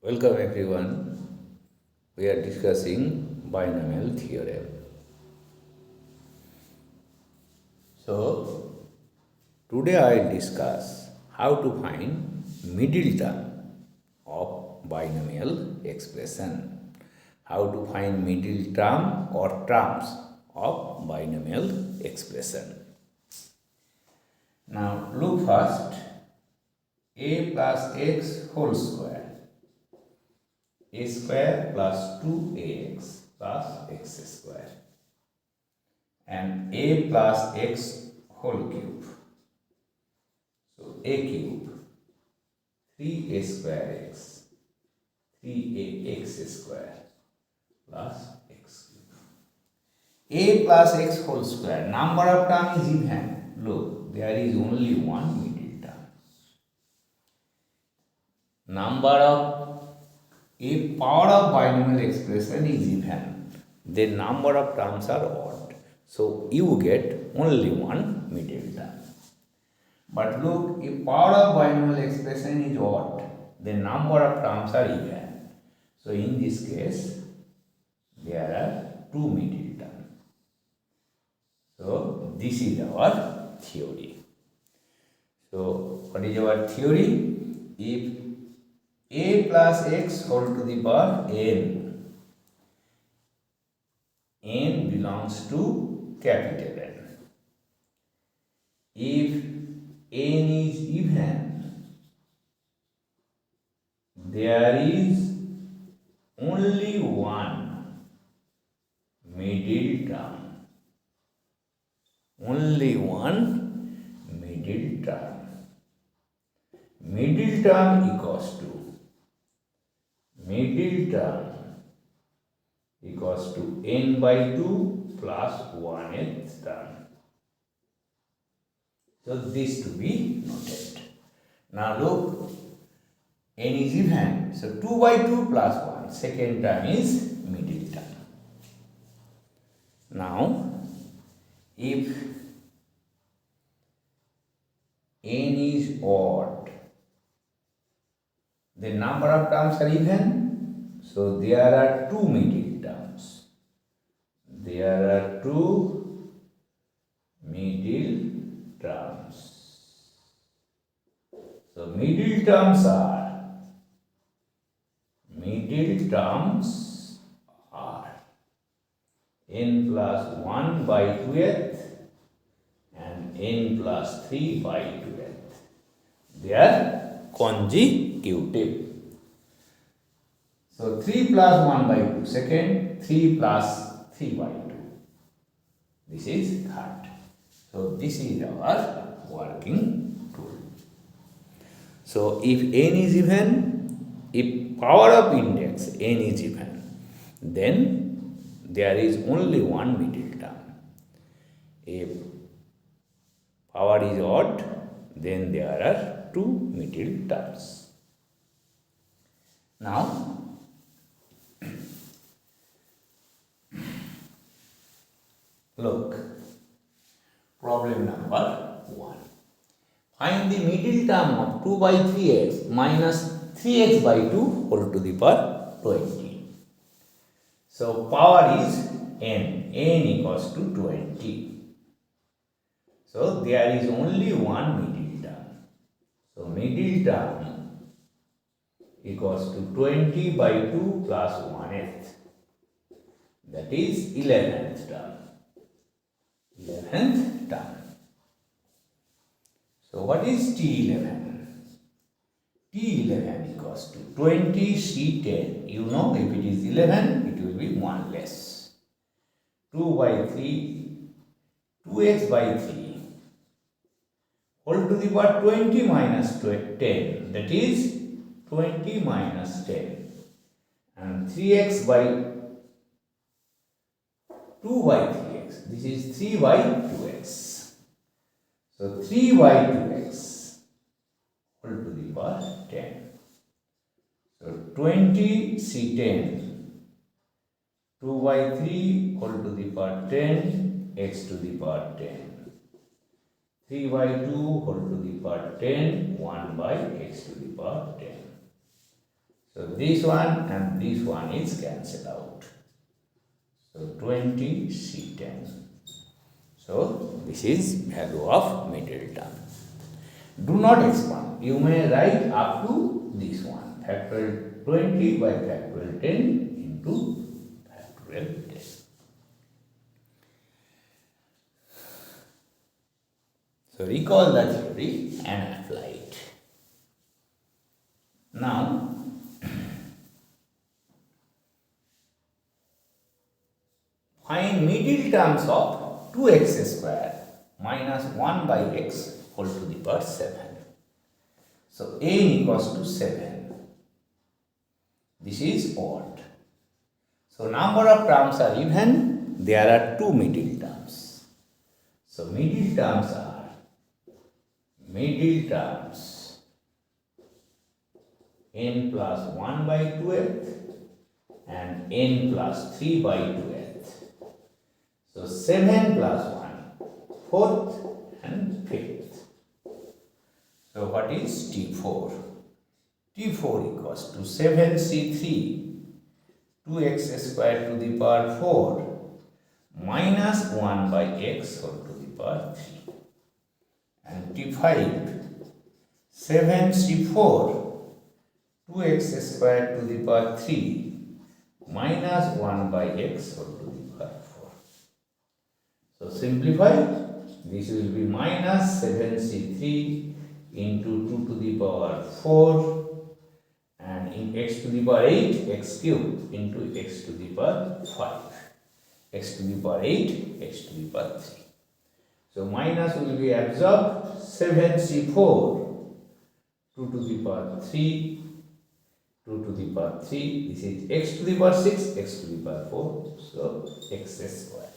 Welcome everyone. We are discussing binomial theorem. So today I will discuss how to find middle term of binomial expression. How to find middle term or terms of binomial expression. Now look first. A plus x whole square, a square plus 2ax plus x square, and a plus x whole cube. So a cube, 3a square x, 3ax square plus x cube. A plus x whole square, number of terms is even. Look, there is only one middle term. Number of if power of binomial expression is even, then number of terms are odd. So you get only one middle term. But look, if power of binomial expression is odd, then number of terms are even. So in this case, there are two middle terms. So this is our theory. So what is our theory? If a plus x whole to the power n belongs to capital N. If n is even, there is only one middle term. Only one middle term. Middle term equals to n by 2 plus 1th term. So this to be noted. Now look, n is even, so 2 by 2 plus 1, second term is middle term. Now if n is odd, the number of terms are even, so there are two middle terms. There are two middle terms. So middle terms are n plus 1 by 2th and n plus 3 by 2th. They are consecutive. So 3 plus 1 by 2 second, 3 plus 3 by 2. This is third. So this is our working tool. So if n is even, if power of index n is even, then there is only one middle term. If power is odd, then there are two middle terms. Now look, problem number 1. Find the middle term of 2 by 3x minus 3x by 2 whole to the power 20. So power is n equals to 20. So there is only one middle term. So middle term equals to 20 by 2 plus 1th. That is 11th term. 11th term. So what is T11? T11 equals to 20 C10. You know, if it is 11, it will be 1 less. 2 by 3, 2x by 3 whole to the power 20 minus 10. That is 20 minus 10. And 3x by 2 by 3x. This is 3 by 2x. So 3 by 2x whole to the power 10. So 20 C10, 2 by 3 whole to the power 10, x to the power 10. 3 by 2 whole to the power 10, 1 by x to the power 10. So this one and this one is cancelled out. So 20 C10. So this is value of middle term. Do not expand. You may write up to this one. Factorial 20 by factorial 10 into factorial 10. So recall the theory and apply it. Now, find middle terms of 2x square minus 1 by x whole to the power 7. So, n equals to 7. This is odd. So, number of terms are even. There are two middle terms. So, middle terms n plus 1 by 2th and n plus 3 by 2th. So 7 plus 1, 4th and 5th. So what is T4? T4 equals to 7C3 2x square to the power 4 minus 1 by x whole to the power 3. And T5 7C4 2x square to the power 3 minus 1 by x whole to the power 4. So simplify, this will be minus 7C3 into 2 to the power 4 and in x to the power 8 x cube into x to the power 5, x to the power 8, x to the power 3. So minus will be absorbed 7C4 2 to the power 3 2 to the power 3, this is x to the power 6, x to the power 4, so x square.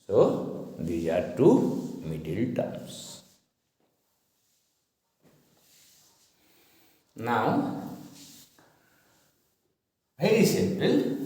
So, these are two middle terms. Now, very simple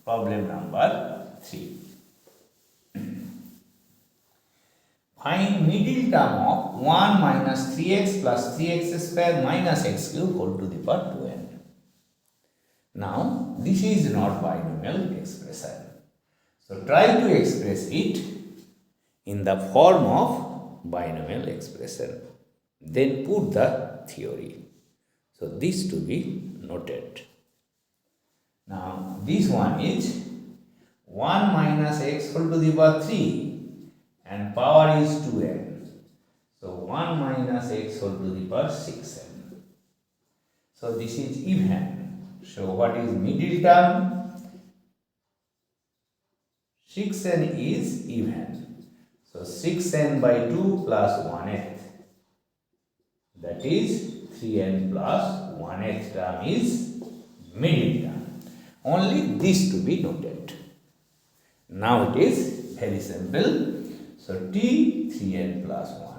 problem number 3. Find middle term of 1 minus 3x plus 3x square minus x cube whole to the power 2n. Now, this is not binomial expression. So, try to express it in the form of binomial expression. Then put the theory. So, this to be noted. Now, this one is 1 minus x whole to the power 3. And power is 2n. So 1 minus x whole to the power 6n. So this is even. So what is middle term? 6n is even. So 6n by 2 plus 1th. That is 3n plus 1th term is middle term. Only this to be noted. Now it is very simple. So T 3n plus 1.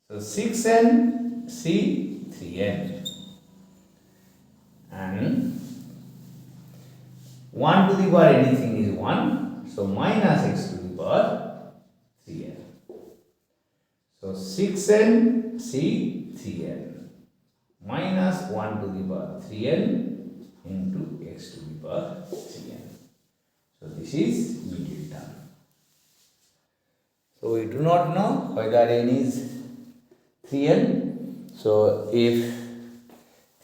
So 6n C 3n and 1 to the power anything is 1. So minus x to the power 3n. So 6n C 3n minus 1 to the power 3n into x to the power 3n. So this is middle term. So we do not know whether n is 3n. So if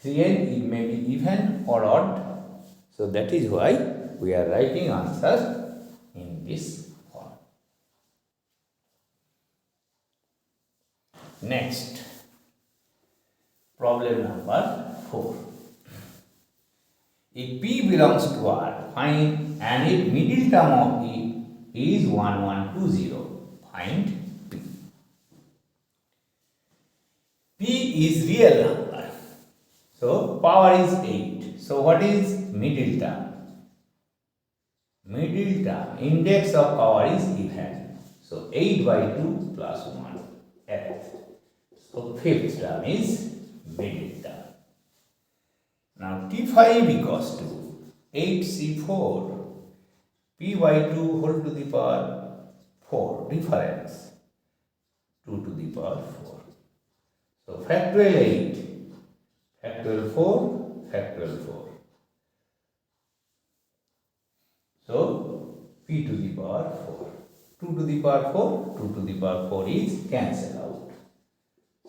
3n it may be even or odd. So that is why we are writing answer in this form. Next, problem number 4. If P belongs to R, find and if middle term of P is 1, 1, 2, 0. Find P. P is real number. So power is 8. So what is middle term? Middle term, index of power is even. So 8 by 2 plus 1. F. So fifth term is middle term. Now T5 equals to 8C4 P by 2 whole to the power 4 difference 2 to the power 4. So factorial 8 factorial 4, factorial 4. So, p to the power 4. 2 to the power 4, 2 to the power 4 is cancelled out.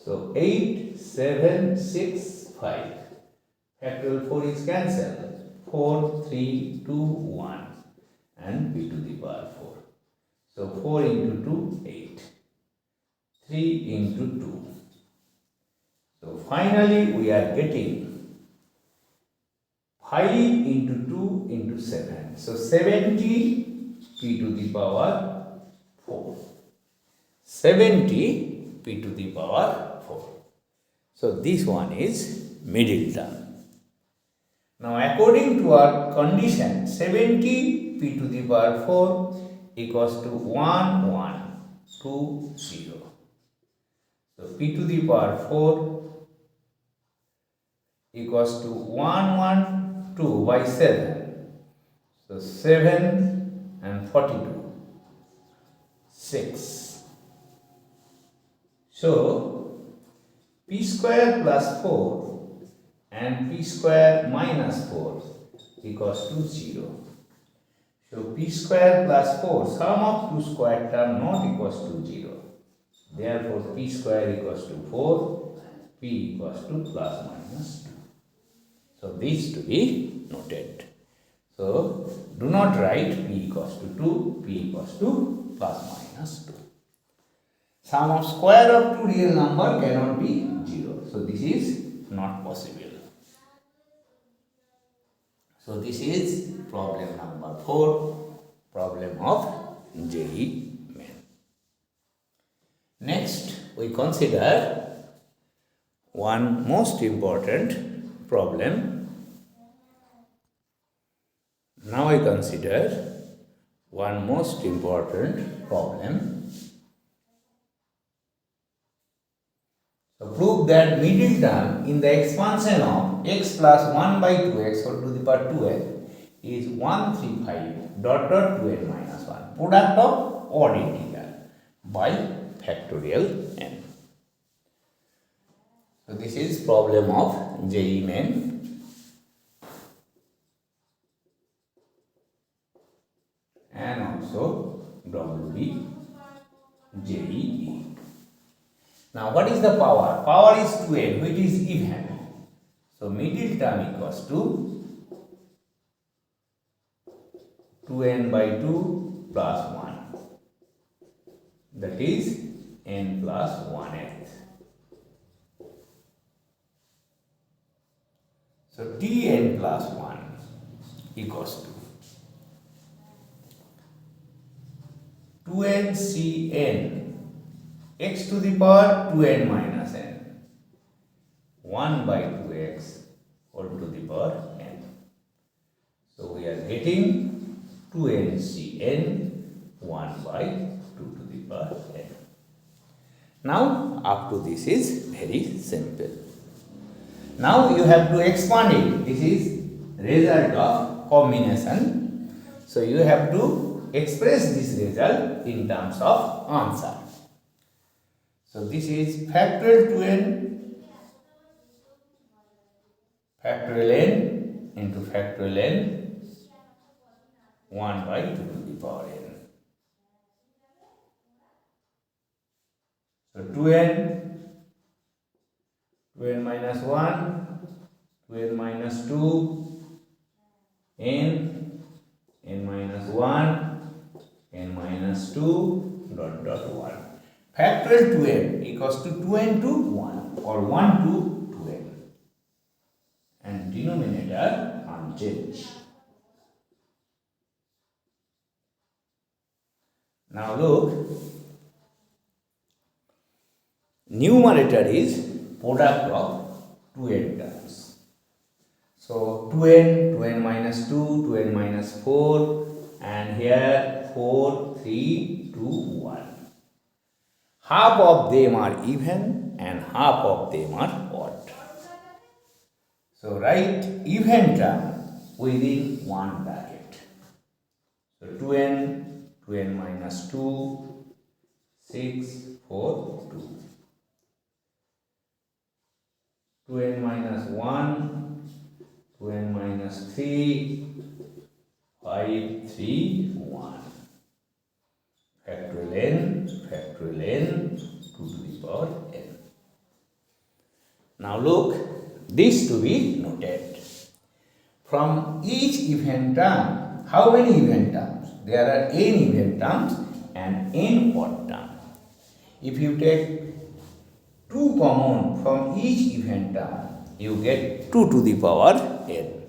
So, 8, 7, 6, 5. Factorial 4 is cancelled. 4, 3, 2, 1 and p to the power 4. So, 4 into 2, 8. 3 into 2. So, finally, we are getting 5 into 2 into 7. So, 70 p to the power 4. 70 p to the power 4. So, this one is middle term. Now, according to our condition, 70 p to the power 4 equals to 1, 1, 2, 0. So, p to the power 4 equals to 1, 1, 2 by 7. So, 7 and 42, 6. So, p square plus 4 and p square minus 4 equals to 0. So, p square plus 4, sum of two square term not equals to 0. Therefore, p square equals to 4, p equals to plus minus 2. So, this to be noted. So, do not write p equals to 2, p equals to plus minus 2. Sum of square of two real number cannot be 0. So, this is not possible. So, this is problem number 4, problem of JEE Main. Next, we consider one most important problem. Now, I consider one most important problem. So, prove that middle term in the expansion of x plus 1 by 2x whole to the power 2n is 135 dot dot 2n minus 1 product of odd integer by factorial n. So, this is problem of JEE Main and also Wbjee. Now, what is the power? Power is 2n, which is even. So, middle term equals to 2n by 2 plus 1. That is n plus 1th. So, tn plus 1 equals to 2n cn x to the power 2n minus n 1 by 2x whole to the power n. So, we are getting 2n cn 1 by 2 to the power n. Now, up to this is very simple. Now, you have to expand it. This is result of combination. So, you have to express this result in terms of answer. So, this is factorial 2n factorial n into factorial n 1 by 2 to the power n. So, 2n minus 1, 2n minus 2, n minus 1, n minus 2 dot dot 1. Factorial 2n equals to 2n to 1 or 1 to 2n and denominator unchanged. Now, look, numerator is product of 2n terms. So, 2n minus 2, 2n minus 4 and here 4, 3, 2, 1. Half of them are even and half of them are odd. So, write even term within one bracket. So, 2n minus 2, 6, 4, 2. 2n minus 1, 2n minus 3, 5, 3, 1. Factorial n, 2 to the power n. Now look, this to be noted. From each event term, how many event terms? There are n event terms and n odd term. If you take 2 common from each event term, you get 2 to the power n.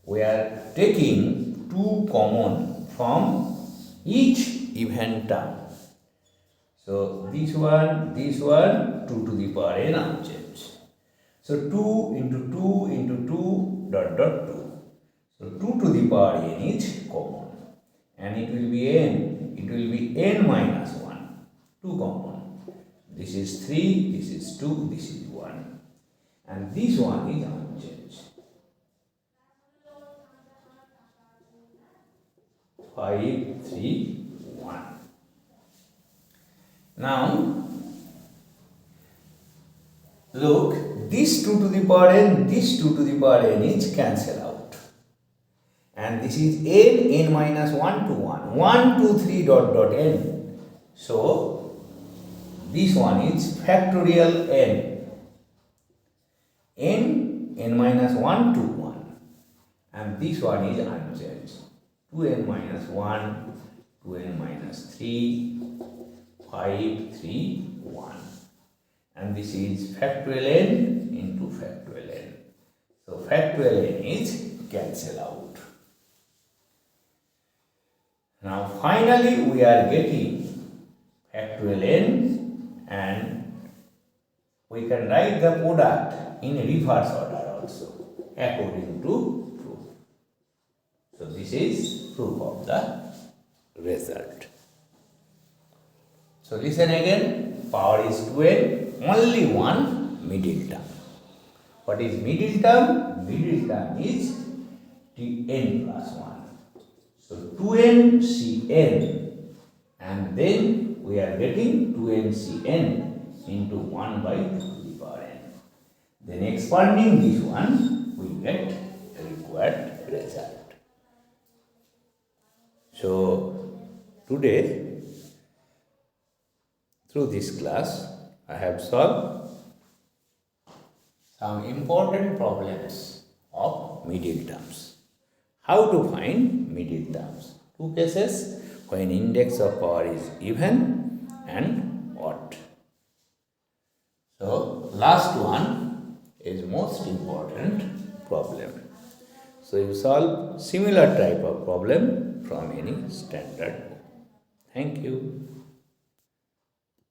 We are taking 2 common from each event term. So this one, 2 to the power n unchanged. So 2 into 2 into 2 dot dot 2. So 2 to the power n is common. And it will be n. It will be n minus 1. 2 common. This is 3, this is 2, this is 1. And this one is unchanged. 5, 3, 1. Now, look, this 2 to the power n, this 2 to the power n is cancel out. And this is n minus 1 to 1. 1, 2, 3 dot dot n. So, this one is factorial n. n minus 1 to 1. And this one is unchanged. 2n minus 1, 2n minus 3, 5, 3, 1. And this is factorial n into factorial n. So factorial n is cancel out. Now finally we are getting factorial n, and we can write the product in reverse order also according to proof. So this is proof of the result. So listen again, power is 2n, only one middle term. What is middle term? Middle term is Tn plus 1. So 2n Cn, and then we are getting 2n Cn into 1 by 2 to the power n. Then expanding this one, we get the required result. So today, through this class, I have solved some important problems of middle terms. How to find middle terms? 2 cases when index of power is even and odd. So last one is most important problem. So you solve similar type of problem from any standard book. Thank you.